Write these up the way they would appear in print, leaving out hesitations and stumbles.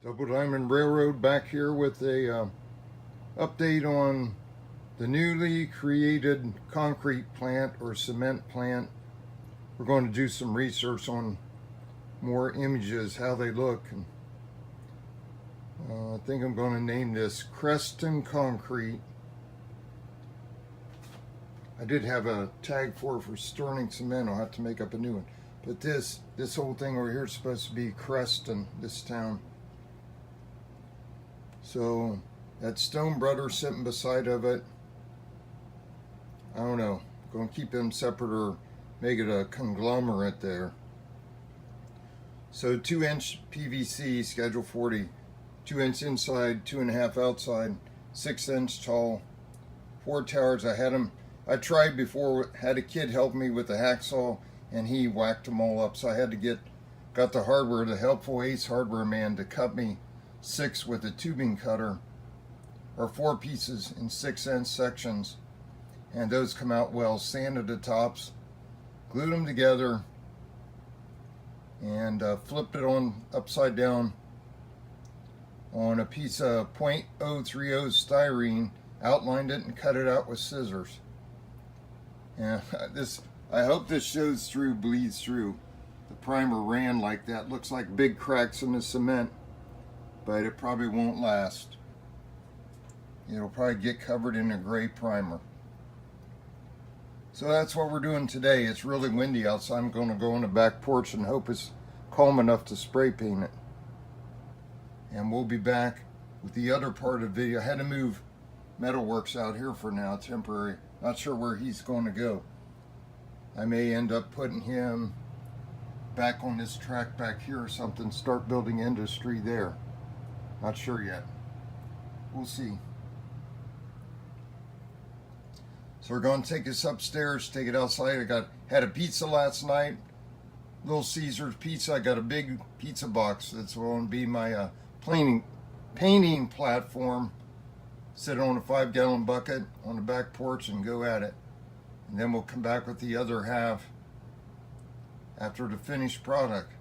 Double Diamond Railroad back here with a update on the newly created concrete plant or cement plant. We're going to do some research on more images, how they look. And, I think I'm going to name this Creston Concrete. I did have a tag for Sterling Cement. I'll have to make up a new one. But this whole thing over here is supposed to be Creston, this town. So that stone brother sitting beside of it, I don't know, I'm going to keep them separate or make it a conglomerate there. So 2-inch PVC, schedule 40, 2-inch inside, 2.5 outside, 6-inch tall, 4 towers. I tried before, had a kid help me with the hacksaw and he whacked them all up. So I had to got the hardware, the helpful Ace hardware man, to cut me 6 with a tubing cutter, or 4 pieces in 6-inch sections, and those come out well. Sanded the tops, glued them together, and flipped it on upside down on a piece of .030 styrene, outlined it and cut it out with scissors. And I hope this shows through, bleeds through. The primer ran like that. Looks like big cracks in the cement, but it probably won't last. It'll probably get covered in a gray primer. So that's what we're doing today. It's really windy outside. I'm going to go on the back porch and hope it's calm enough to spray paint it. And we'll be back with the other part of the video. I had to move METALWORX out here for now, temporary. Not sure where he's going to go. I may end up putting him back on this track back here or something, start building industry there. Not sure yet. We'll see. So we're going to take this upstairs, take it outside. Had a pizza last night, Little Caesar's pizza. I got a big pizza box. That's going to be my painting platform. Sit on a 5-gallon bucket on the back porch and go at it. And then we'll come back with the other half after the finished product.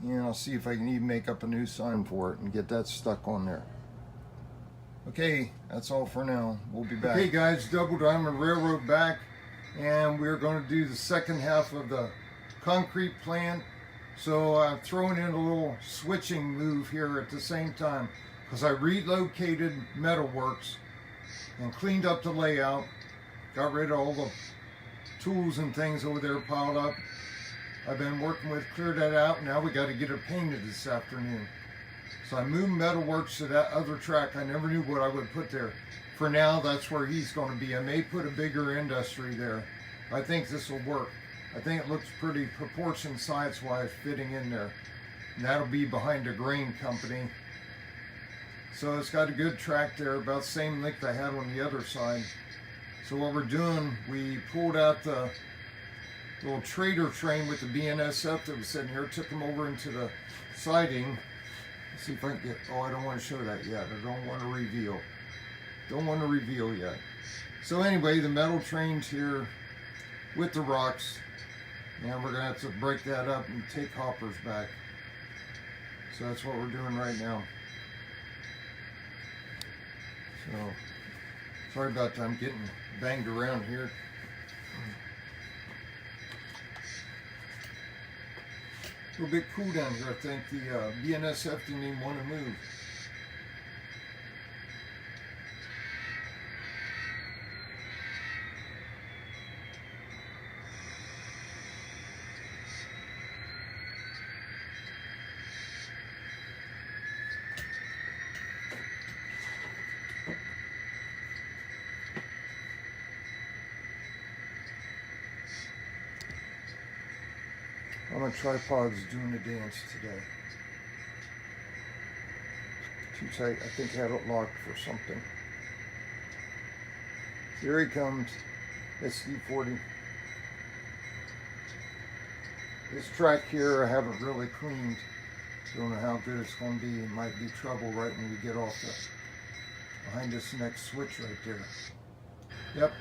And I'll see if I can even make up a new sign for it and get that stuck on there. Okay, that's all for now. We'll be back. Hey guys, Double Diamond Railroad back, and we're going to do the second half of the concrete plant. So I'm throwing in a little switching move here at the same time, because I relocated METALWORX and cleaned up the layout, got rid of all the tools and things over there piled up. I've been working with, cleared that out. Now we got to get it painted this afternoon. So I moved METALWORX to that other track. I never knew what I would put there. For now, that's where he's going to be. I may put a bigger industry there. I think this will work. I think it looks pretty proportioned size-wise fitting in there. And that'll be behind a grain company. So it's got a good track there, about the same length I had on the other side. So what we're doing, we pulled out the little trader train with the BNSF that was sitting here, took them over into the siding. Let's see if I can get, oh, I don't want to show that yet. I don't want to reveal. Don't want to reveal yet. So anyway, the metal train's here with the rocks. And we're going to have to break that up and take hoppers back. So that's what we're doing right now. So, sorry about that. I'm getting banged around here. A little bit cool down here, I think. The BNSF didn't even want to move. My tripod's doing a dance today. Too tight. I think I had it locked for something. Here he comes. SD40. This track here I haven't really cleaned. Don't know how good it's going to be. It might be trouble right when we get off behind this next switch right there. Yep.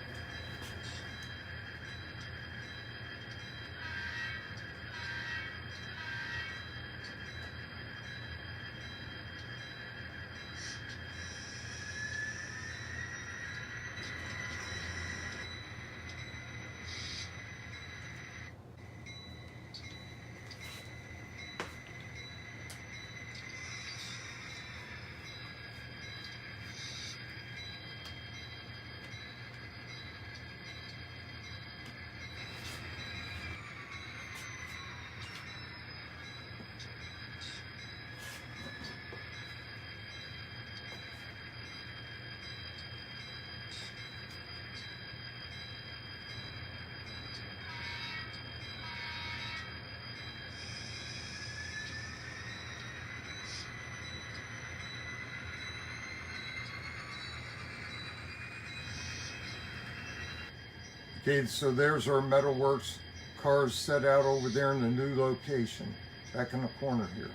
Okay, so there's our METALWORX cars set out over there in the new location, back in the corner here.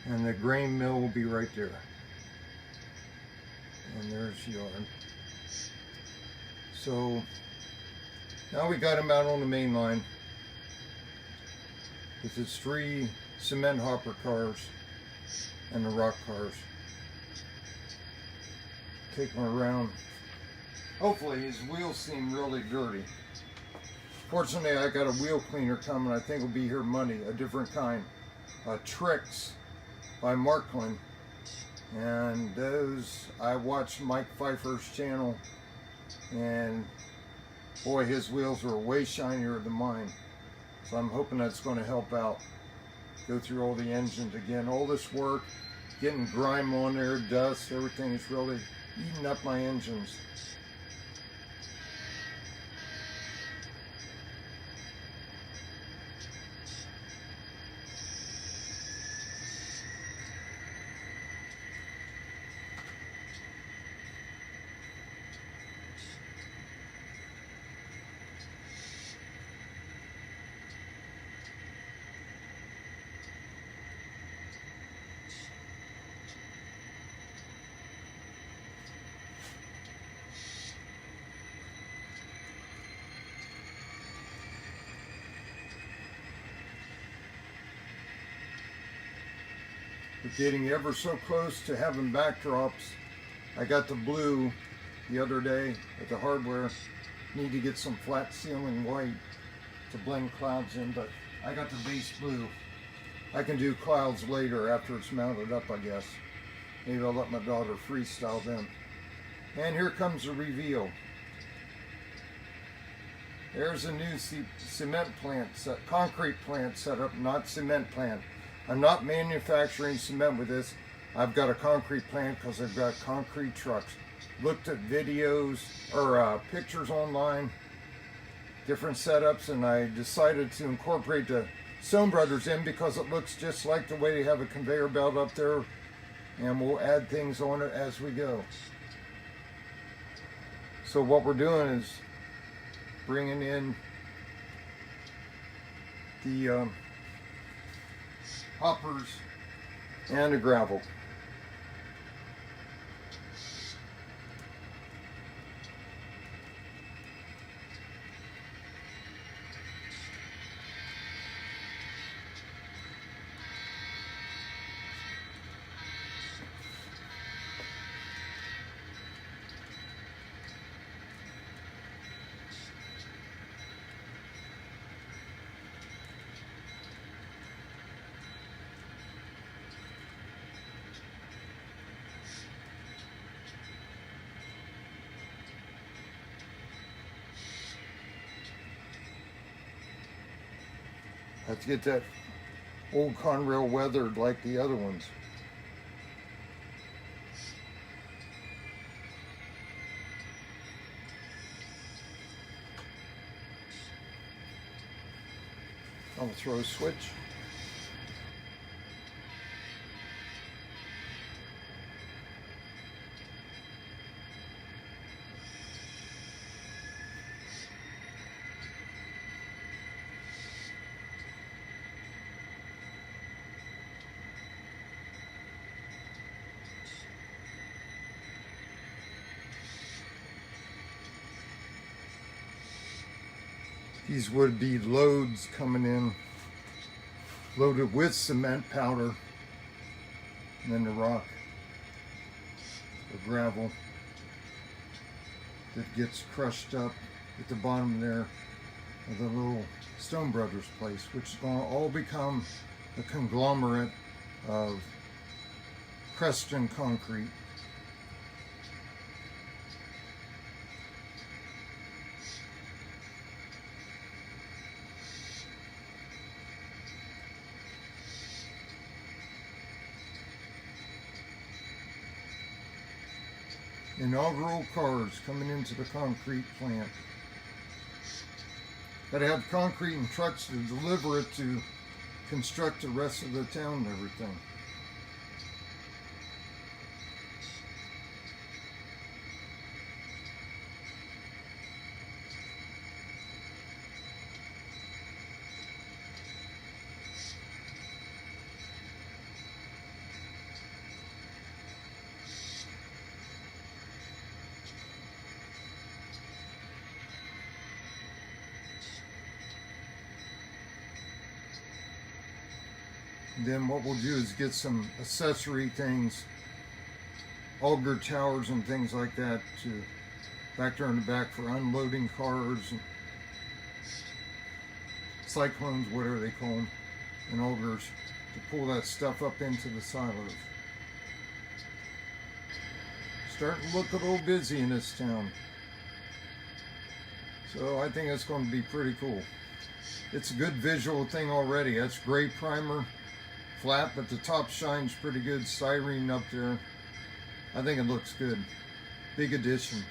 And the grain mill will be right there. And there's the yard. So now we got him out on the main line with his 3 cement hopper cars and the rock cars. Take him around. Hopefully his wheels seem really dirty. Fortunately, I got a wheel cleaner coming. I think will be here Monday, a different kind. Tricks by Markland. And those, I watched Mike Pfeiffer's channel, and boy, his wheels were way shinier than mine. So I'm hoping that's going to help out. Go through all the engines again. All this work, getting grime on there, dust, everything is really eating up my engines. We're getting ever so close to having backdrops. I got the blue the other day at the hardware. Need to get some flat ceiling white to blend clouds in, but I got the base blue. I can do clouds later after it's mounted up, I guess. Maybe I'll let my daughter freestyle them. And here comes the reveal. There's a new cement plant, concrete plant set up, not cement plant. I'm not manufacturing cement with this. I've got a concrete plant because I've got concrete trucks. Looked at videos or pictures online, different setups, and I decided to incorporate the Stone Brothers in because it looks just like the way they have a conveyor belt up there, and we'll add things on it as we go. So what we're doing is bringing in the hoppers and the gravel. Let's get that old Conrail weathered like the other ones. I'll throw a switch. These would be loads coming in, loaded with cement powder, and then the rock, the gravel that gets crushed up at the bottom there of the little Stone Brothers place, which is going to all become a conglomerate of Creston concrete. Inaugural cars coming into the concrete plant. Got to have concrete and trucks to deliver it to construct the rest of the town and everything. And then what we'll do is get some accessory things, auger towers and things like that to back there in the back for unloading cars and cyclones, whatever they call them, and augers to pull that stuff up into the silos. Starting to look a little busy in this town. So I think it's going to be pretty cool. It's a good visual thing already. That's gray primer, flat, but the top shines pretty good. Styrene up there. I think it looks good. Big addition.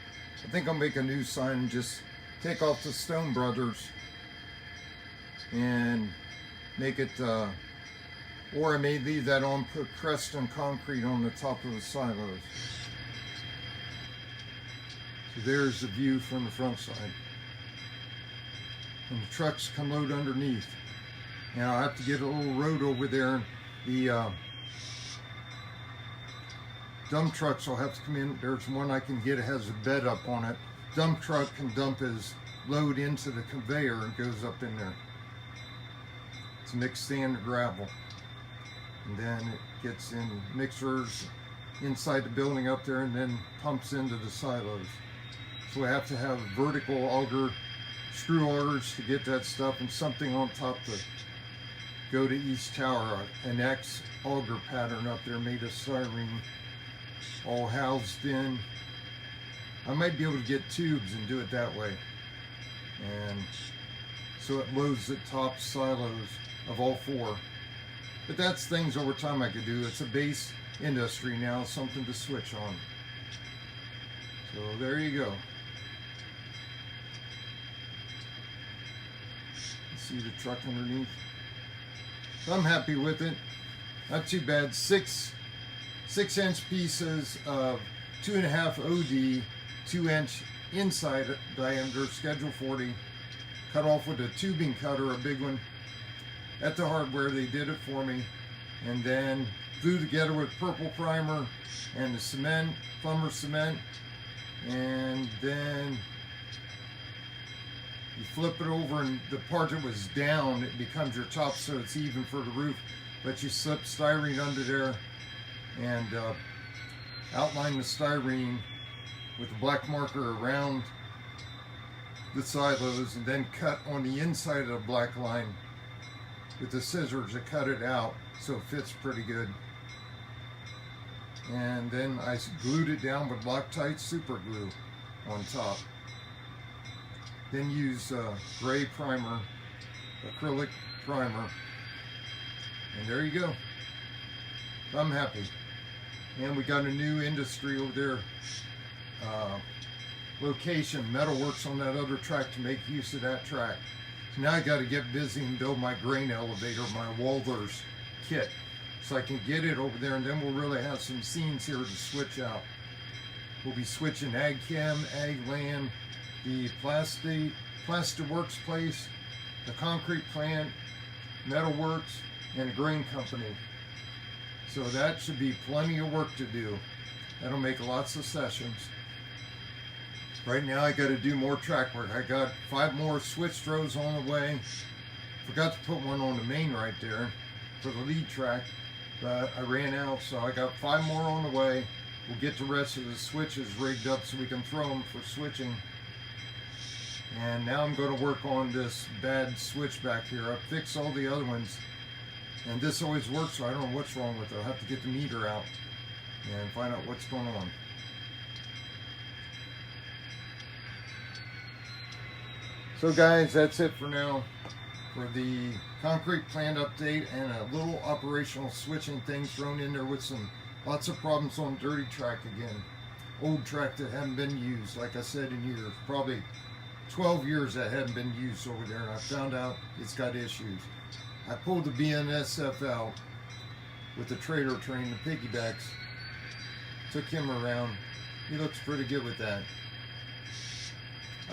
I think I'll make a new sign and just take off the Stone Brothers and make it, or I may leave that on, put Creston concrete on the top of the silos. So there's the view from the front side. And the trucks can load underneath. And I'll have to get a little road over there. The dump trucks will have to come in. There's one I can get, it has a bed up on it. Dump truck can dump his load into the conveyor and goes up in there. It's mixed sand and gravel. And then it gets in mixers inside the building up there and then pumps into the silos. So we have to have vertical auger, screw augers to get that stuff, and something on top to go to each tower. An X auger pattern up there made of styrene, all housed in. I might be able to get tubes and do it that way. And so it loads the top silos of all four. But that's things over time I could do. It's a base industry now, something to switch on. So there you go. See the truck underneath. So I'm happy with it. Not too bad. 6-inch pieces of 2.5 OD, 2-inch inside diameter, schedule 40. Cut off with a tubing cutter, a big one. At the hardware, they did it for me. And then glue together with purple primer and the cement, plumber cement. And then you flip it over, and the part that was down, it becomes your top, so it's even for the roof. But you slip styrene under there and outline the styrene with a black marker around the silos, and then cut on the inside of the black line with the scissors to cut it out so it fits pretty good. And then I glued it down with Loctite super glue on top. Then use gray primer, acrylic primer, and there you go. I'm happy. And we got a new industry over there, location, METALWORX on that other track to make use of that track. So now I got to get busy and build my grain elevator, my Walther's kit, so I can get it over there, and then we'll really have some scenes here to switch out. We'll be switching ag chem, ag land, the Plasterworks place, the concrete plant, METALWORX, and a grain company. So that should be plenty of work to do. That'll make lots of sessions. Right now I got to do more track work. I got 5 more switch rows on the way. Forgot to put one on the main right there for the lead track, but I ran out, so I got 5 more on the way. We'll get the rest of the switches rigged up so we can throw them for switching. And now I'm going to work on this bad switch back here. I fixed all the other ones, and this always works, so I don't know what's wrong with it. I'll have to get the meter out and find out what's going on. So guys, that's it for now for the concrete plant update and a little operational switching thing thrown in there with some lots of problems on dirty track again. Old track that hadn't been used, like I said, in years. Probably 12 years that hadn't been used over there, and I found out it's got issues. I pulled the BNSF out with the trailer train, the piggybacks. Took him around. He looks pretty good with that.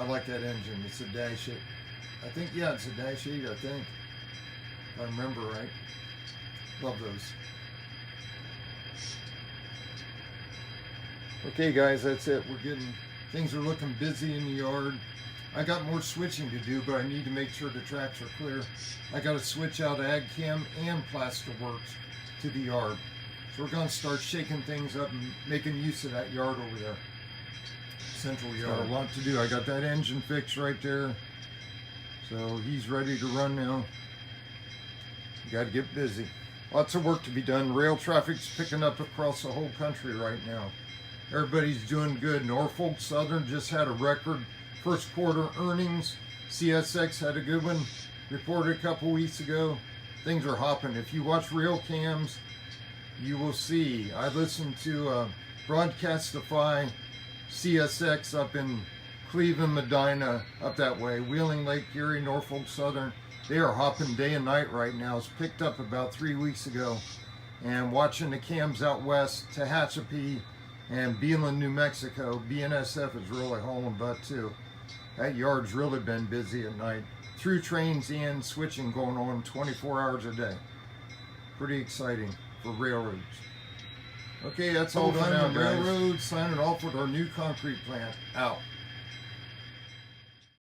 I like that engine. It's a Dash 8. I think, yeah, it's a Dash 8, I think. If I remember right. Love those. Okay guys, that's it. Things are looking busy in the yard. I got more switching to do, but I need to make sure the tracks are clear. I got to switch out Ag Chem and Plasterworks to the yard. So we're going to start shaking things up and making use of that yard over there. Central yard. Got a lot to do. I got that engine fixed right there. So he's ready to run now. Got to get busy. Lots of work to be done. Rail traffic's picking up across the whole country right now. Everybody's doing good. Norfolk Southern just had a record first quarter earnings. CSX had a good one, reported a couple weeks ago. Things are hopping. If you watch rail cams, you will see. I listened to Broadcastify CSX up in Cleveland, Medina, up that way. Wheeling, Lake Erie, Norfolk Southern. They are hopping day and night right now. It's picked up about 3 weeks ago. And watching the cams out west, Tehachapi and Beeland, New Mexico, BNSF is really hauling butt too. That yard's really been busy at night. Through trains and switching going on 24 hours a day. Pretty exciting for railroads. Okay, that's all done on railroads. Signing off with our new concrete plant. Out.